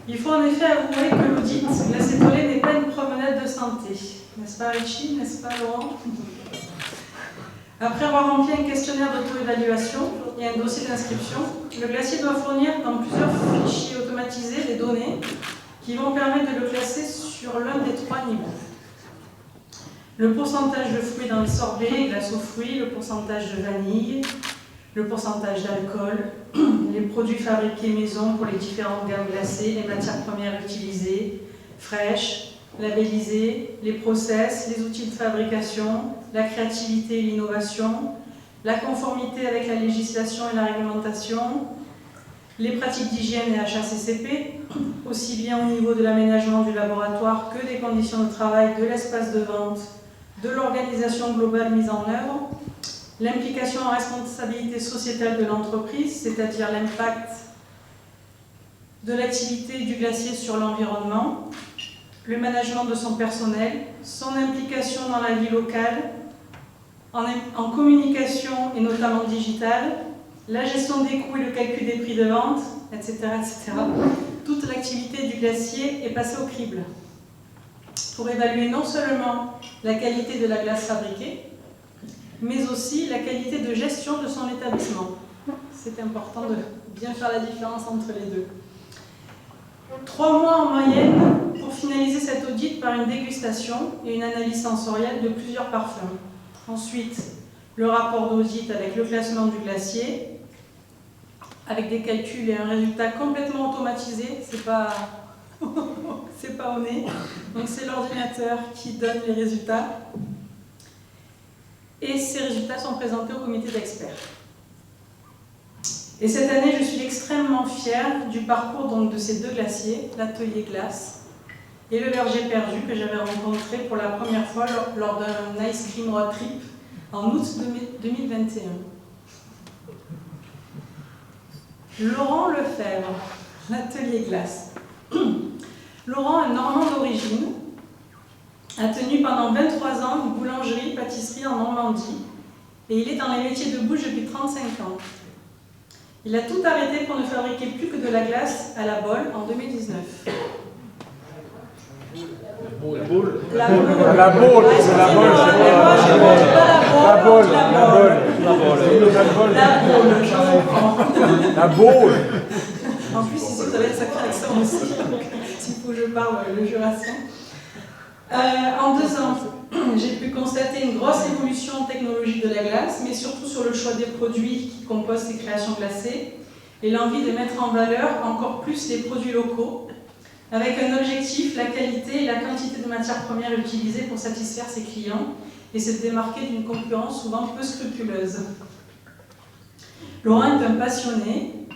Il faut en effet avouer que l'audit glacé-tolé n'est pas une promenade de santé. N'est-ce pas Richie? N'est-ce pas Laurent? Après avoir rempli un questionnaire d'auto-évaluation et un dossier d'inscription, le glacier doit fournir dans plusieurs fichiers automatisés des données qui vont permettre de le classer sur l'un des 3 niveaux. Le pourcentage de fruits dans les sorbets, glace aux fruits, le pourcentage de vanille, le pourcentage d'alcool, les produits fabriqués maison pour les différentes gammes glacées, les matières premières utilisées, fraîches, labellisées, les process, les outils de fabrication, la créativité et l'innovation, la conformité avec la législation et la réglementation, les pratiques d'hygiène et HACCP, aussi bien au niveau de l'aménagement du laboratoire que des conditions de travail, de l'espace de vente, de l'organisation globale mise en œuvre, l'implication en responsabilité sociétale de l'entreprise, c'est-à-dire l'impact de l'activité du glacier sur l'environnement, le management de son personnel, son implication dans la vie locale, en communication et notamment digitale, la gestion des coûts et le calcul des prix de vente, etc. etc. Toute l'activité du glacier est passée au crible pour évaluer non seulement la qualité de la glace fabriquée, mais aussi la qualité de gestion de son établissement. C'est important de bien faire la différence entre les deux. 3 mois en moyenne pour finaliser cet audit par une dégustation et une analyse sensorielle de plusieurs parfums. Ensuite, le rapport d'audit avec le classement du glacier, avec des calculs et un résultat complètement automatisé, c'est pas au nez, donc c'est l'ordinateur qui donne les résultats. Et ces résultats sont présentés au comité d'experts. Et cette année, je suis extrêmement fière du parcours donc, de ces 2 glaciers, l'atelier glace et le verger perdu que j'avais rencontré pour la première fois lors d'un ice cream road trip en août 2021. Laurent Lefebvre, l'atelier glace. Laurent, un Normand d'origine, a tenu pendant 23 ans une boulangerie-pâtisserie en Normandie et il est dans les métiers de bouche depuis 35 ans. Il a tout arrêté pour ne fabriquer plus que de la glace à la bolle en 2019. La boule. La boule, c'est la boule, c'est pas la boule. La boule. En plus, ici, vous avez un sacré accent aussi, s'il faut que je parle le jurassien. En 2 ans, j'ai pu constater une grosse évolution technologique de la glace, mais surtout sur le choix des produits qui composent ces créations glacées et l'envie de mettre en valeur encore plus les produits locaux, avec un objectif, la qualité et la quantité de matières premières utilisées pour satisfaire ses clients et se démarquer d'une concurrence souvent peu scrupuleuse. Laurent est un passionné,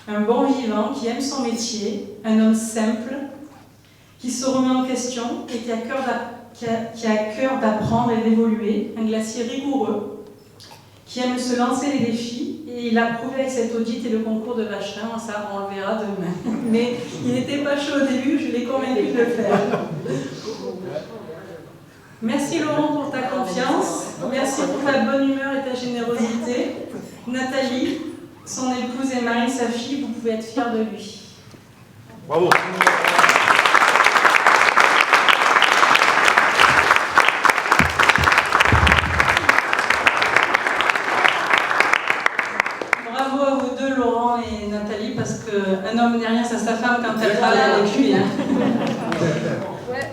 un bon vivant qui aime son métier, un homme simple, qui se remet en question et qui a cœur d'apprendre et d'évoluer, un glacier rigoureux, qui aime se lancer les défis, et il a prouvé avec cet audit et le concours de Vachelin, ça on le verra demain. Mais il n'était pas chaud au début, je l'ai convaincu de le faire. Merci Laurent pour ta confiance, merci pour ta bonne humeur et ta générosité. Nathalie, son épouse et Marie, sa fille, vous pouvez être fiers de lui. Bravo. Bravo à vous deux, Laurent et Nathalie, parce qu'un homme n'est rien, c'est sa femme quand elle travaille avec lui. Hein. Ouais.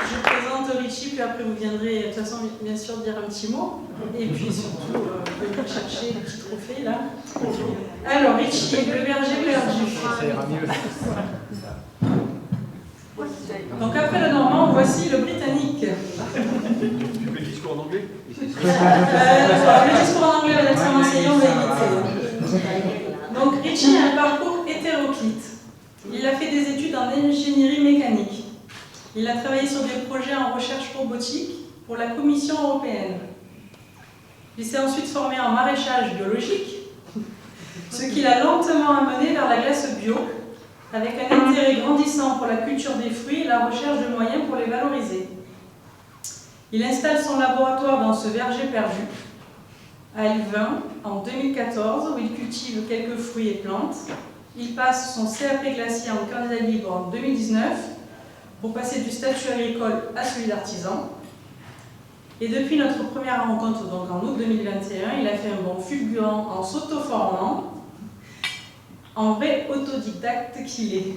Je présente Richie, puis après vous viendrez, de toute façon, bien sûr, dire un petit mot. Et puis surtout, venir chercher le petit trophée, là. Alors, Richie, le verger perdu. Ça ira mieux. Donc après le normand, voici le britannique. Tu fais le discours en anglais? Le discours en anglais avec l'accent enseignant, on va éviter. Donc Richie a un parcours hétéroclite. Il a fait des études en ingénierie mécanique. Il a travaillé sur des projets en recherche robotique pour la Commission européenne. Il s'est ensuite formé en maraîchage biologique, ce qui l'a lentement amené vers la glace bio, avec un intérêt grandissant pour la culture des fruits et la recherche de moyens pour les valoriser. Il installe son laboratoire dans ce verger perdu, à Elvin en 2014, où il cultive quelques fruits et plantes. Il passe son CAP glacier en candidat libre en 2019 pour passer du statut agricole à celui d'artisan. Et depuis notre première rencontre, donc en août 2021, il a fait un bond fulgurant en s'auto-formant, en vrai autodidacte qu'il est.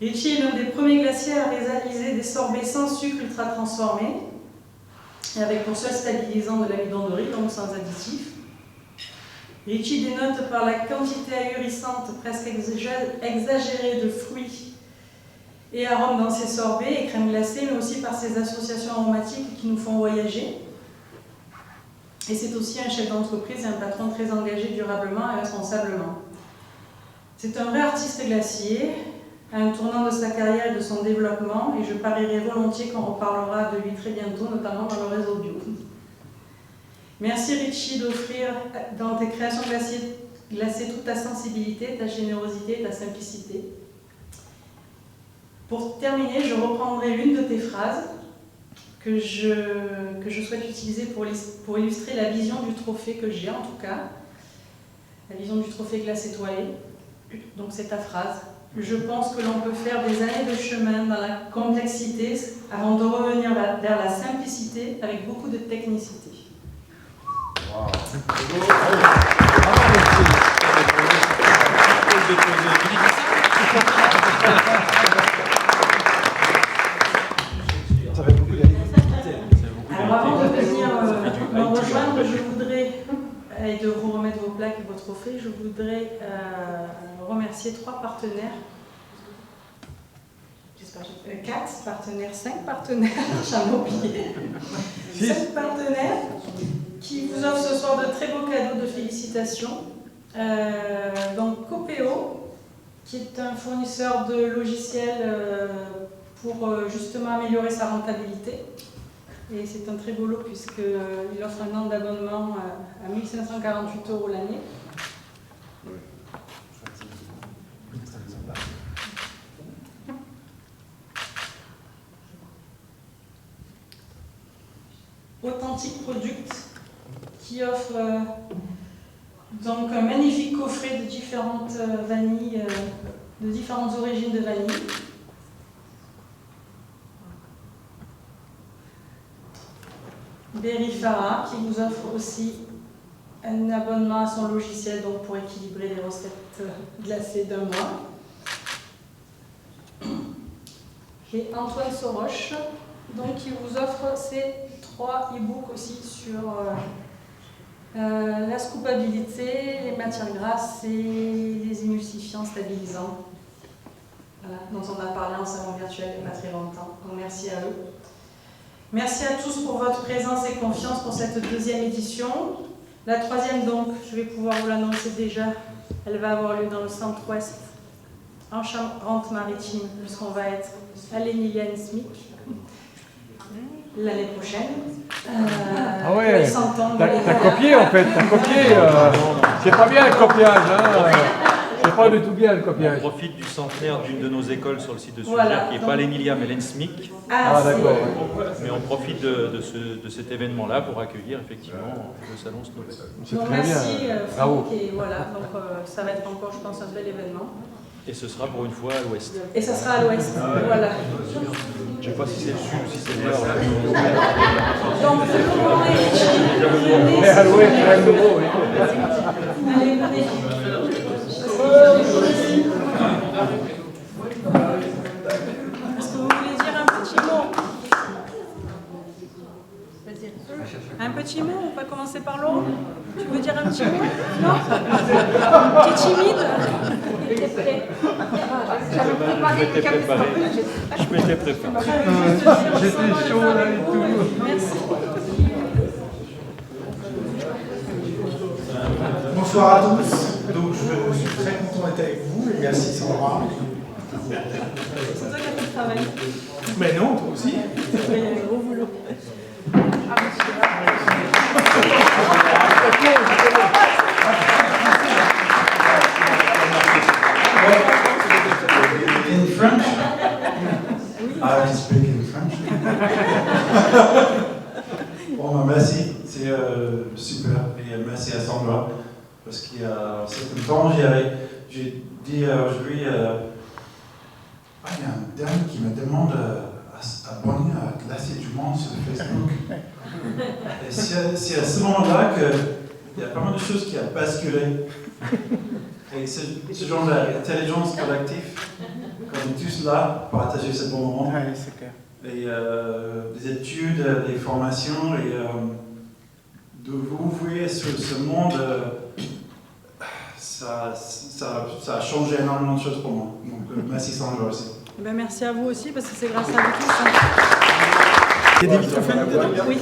Richie est l'un des premiers glaciers à réaliser des sorbets sans sucre ultra transformés, et avec pour seul stabilisant de l'amidon de riz, donc sans additifs. Richie dénote par la quantité ahurissante, presque exagérée de fruits et arômes dans ses sorbets et crèmes glacées, mais aussi par ses associations aromatiques qui nous font voyager. Et c'est aussi un chef d'entreprise et un patron très engagé durablement et responsablement. C'est un vrai artiste glacier, à un tournant de sa carrière et de son développement, et je parierais volontiers qu'on reparlera de lui très bientôt, notamment dans le réseau bio. Merci Richie d'offrir dans tes créations glacées toute ta sensibilité, ta générosité et ta simplicité. Pour terminer, je reprendrai l'une de tes phrases que je souhaite utiliser pour illustrer la vision du trophée que j'ai en tout cas, la vision du trophée glace étoilé. Donc c'est ta phrase. Je pense que l'on peut faire des années de chemin dans la complexité avant de revenir vers la simplicité avec beaucoup de technicité. Wow. Ça va être beaucoup d'années. Alors avant de venir me rejoindre, je voudrais, et de vous remettre vos plaques et vos trophées, je voudrais remercier 3 partenaires. J'espère que 4 partenaires, 5 partenaires, j'en ai oublié. 5 partenaires qui vous offrent ce soir de très beaux cadeaux de félicitations. Donc Copéo, qui est un fournisseur de logiciels pour justement améliorer sa rentabilité. Et c'est un très beau lot puisqu'il offre un an d'abonnement à 1 548 € l'année. Authentic Product, qui offre donc un magnifique coffret de différentes vanilles, de différentes origines de vanille. Berifara, qui vous offre aussi un abonnement à son logiciel donc pour équilibrer les recettes glacées d'un mois. Et Antoine Soroche, donc, qui vous offre ces 3 e-books aussi sur la scoopabilité, les matières grasses et les émulsifiants stabilisants, voilà, dont on a parlé en salon virtuel il n'y a pas très longtemps. Donc merci à eux. Merci à tous pour votre présence et confiance pour cette 2e édition. La 3e, donc, je vais pouvoir vous l'annoncer déjà, elle va avoir lieu dans le centre-ouest, en Charente-Maritime, puisqu'on va être à l'Emilia Smic l'année prochaine. Ah ouais, t'as copié en fait, t'as copié. C'est pas bien le copiage, hein. C'est pas du tout bien le copiage. On profite du centenaire d'une de nos écoles sur le site de Suzère, Voilà, qui n'est pas l'Emilia mais l'ENSMIC. Ah d'accord. Mais on profite de cet événement-là pour accueillir effectivement le salon Snowbell. C'est Donc très bien. merci Bravo. Franck, et voilà, donc ça va être encore, je pense, un bel événement. Et ce sera pour une fois à l'ouest. Et ça sera à l'ouest, voilà. Je ne sais pas si c'est le sud ou si c'est le nord. Donc, vous commandez Richie, Mais à l'ouest, c'est un nouveau, oui. allez, venez. Est-ce que vous voulez dire un petit mot? Un petit mot? On va commencer par l'eau. Tu veux dire un petit mot? Non? Tu es timide? J'étais prêt. J'avais préparé le café. Je m'étais préparé. J'étais chaud là et tout. Merci. Bonsoir à tous. Donc je suis très content d'être avec vous et merci Sandra. C'est toi qui as fait le travail. Mais non, toi aussi. Il y a un gros boulot. In French? I speak in French. Bon, ben, merci. C'est super. endroit. Parce qu'il y a un certain temps, j'ai dit aujourd'hui, il y a un dernier qui me demande à abonner à Glacier du Monde sur Facebook. Et c'est à ce moment-là qu'il y a pas mal de choses qui ont basculé. Et ce genre d'intelligence collective, quand on est tous là, partager ce bon moment. Ouais, c'est clair. Et des études, des formations, et de vous ouvrir sur ce monde, ça a changé énormément de choses pour moi. Donc merci Sandra aussi. Ben, merci à vous aussi, parce que c'est grâce à vous tous. Il y a des vitres faites. Oui.